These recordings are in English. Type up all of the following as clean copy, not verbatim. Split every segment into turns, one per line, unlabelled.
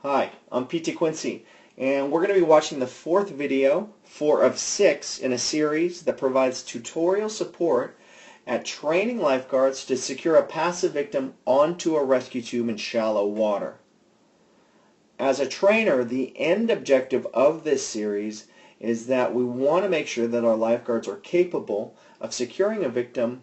Hi, I'm DeQuincy, and we're going to be watching the fourth video, 4 of 6, in a series that provides tutorial support at training lifeguards to secure a passive victim onto a rescue tube in shallow water. As a trainer, the end objective of this series is that we want to make sure that our lifeguards are capable of securing a victim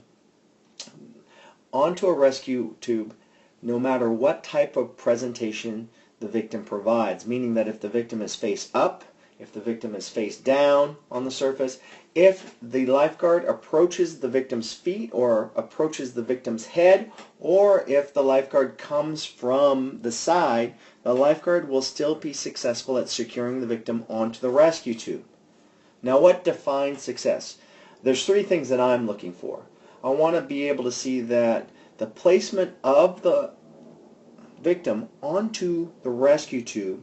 onto a rescue tube no matter what type of presentation the victim provides, meaning that if the victim is face up, if the victim is face down on the surface, if the lifeguard approaches the victim's feet or approaches the victim's head, or if the lifeguard comes from the side, the lifeguard will still be successful at securing the victim onto the rescue tube. Now, what defines success? There's 3 things that I'm looking for. I want to be able to see that the placement of the victim onto the rescue tube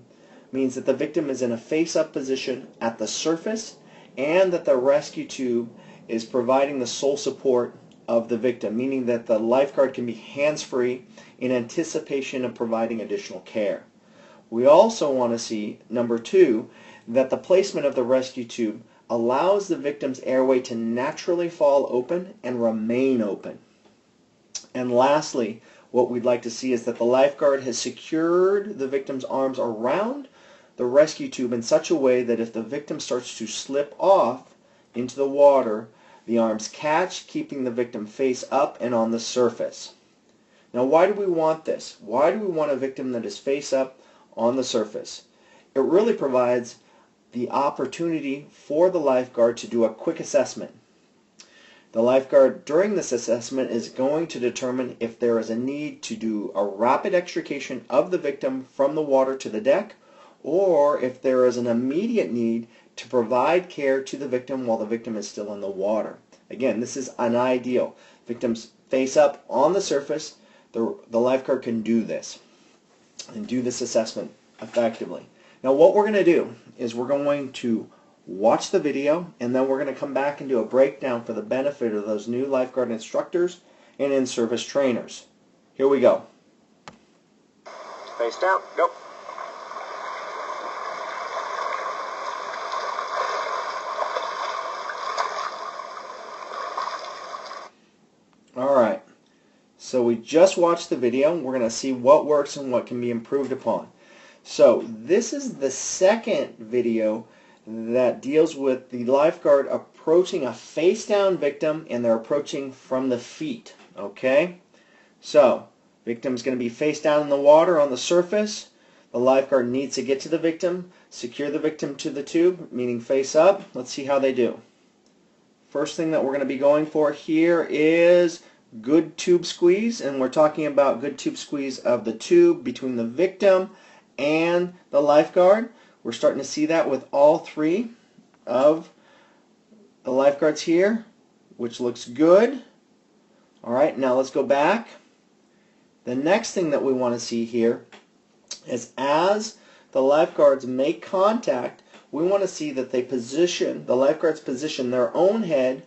means that the victim is in a face-up position at the surface and that the rescue tube is providing the sole support of the victim, meaning that the lifeguard can be hands-free in anticipation of providing additional care. We also want to see, number 2, that the placement of the rescue tube allows the victim's airway to naturally fall open and remain open. And lastly, what we'd like to see is that the lifeguard has secured the victim's arms around the rescue tube in such a way that if the victim starts to slip off into the water, the arms catch, keeping the victim face up and on the surface. Now, why do we want this? Why do we want a victim that is face up on the surface? It really provides the opportunity for the lifeguard to do a quick assessment. The lifeguard during this assessment is going to determine if there is a need to do a rapid extrication of the victim from the water to the deck, or if there is an immediate need to provide care to the victim while the victim is still in the water. Again, this is an ideal. Victims face up on the surface, the lifeguard can do this and do this assessment effectively. Now, what we're going to do is we're going to watch the video, and then we're going to come back and do a breakdown for the benefit of those new lifeguard instructors and in-service trainers. Here we go.
Face down, go.
Alright, so we just watched the video. We're going to see what works and what can be improved upon. So this is the second video that deals with the lifeguard approaching a face-down victim, and they're approaching from the feet. Okay? So, victim's going to be face down in the water on the surface. The lifeguard needs to get to the victim, secure the victim to the tube, meaning face up. Let's see how they do. First thing that we're going to be going for here is good tube squeeze, and we're talking about good tube squeeze of the tube between the victim and the lifeguard. We're starting to see that with all 3 of the lifeguards here, which looks good. Alright, now let's go back. The next thing that we want to see here is as the lifeguards make contact, we want to see that the lifeguards position their own head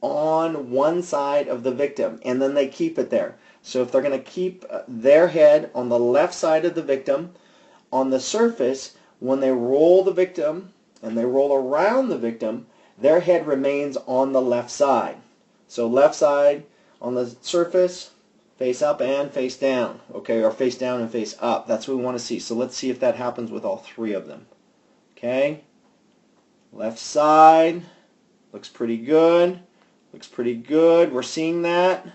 on one side of the victim, and then they keep it there. So if they're going to keep their head on the left side of the victim on the surface, when they roll the victim and they roll around the victim, their head remains on the left side. So left side on the surface, face up and face down. Okay, or face down and face up. That's what we want to see. So let's see if that happens with all 3 of them. Okay, left side, looks pretty good. Looks pretty good. We're seeing that.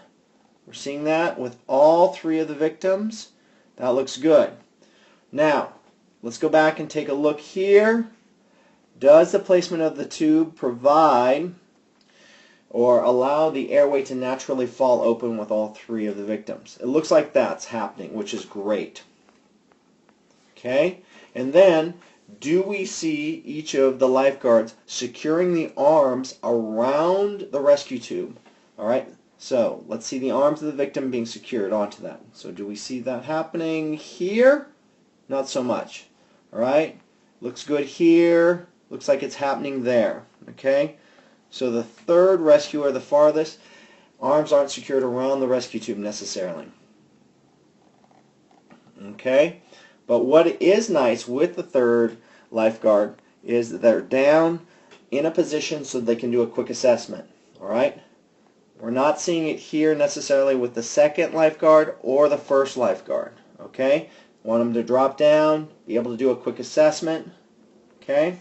We're seeing that with all 3 of the victims. That looks good. Now, let's go back and take a look here. Does the placement of the tube provide or allow the airway to naturally fall open with all 3 of the victims? It looks like that's happening, which is great. Okay, and then do we see each of the lifeguards securing the arms around the rescue tube? Alright, so let's see the arms of the victim being secured onto that. So do we see that happening here? Not so much. Alright, looks good here. Looks like it's happening there. Okay, so the third rescuer, the farthest, arms aren't secured around the rescue tube necessarily. Okay, But what is nice with the third lifeguard is that they're down in a position so they can do a quick assessment. All right? We're not seeing it here necessarily with the second lifeguard or the first lifeguard. Okay? Want them to drop down, be able to do a quick assessment. Okay?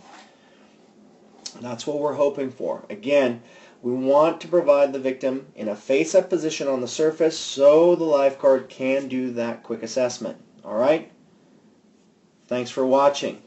That's what we're hoping for. Again, we want to provide the victim in a face-up position on the surface so the lifeguard can do that quick assessment. All right? Thanks for watching.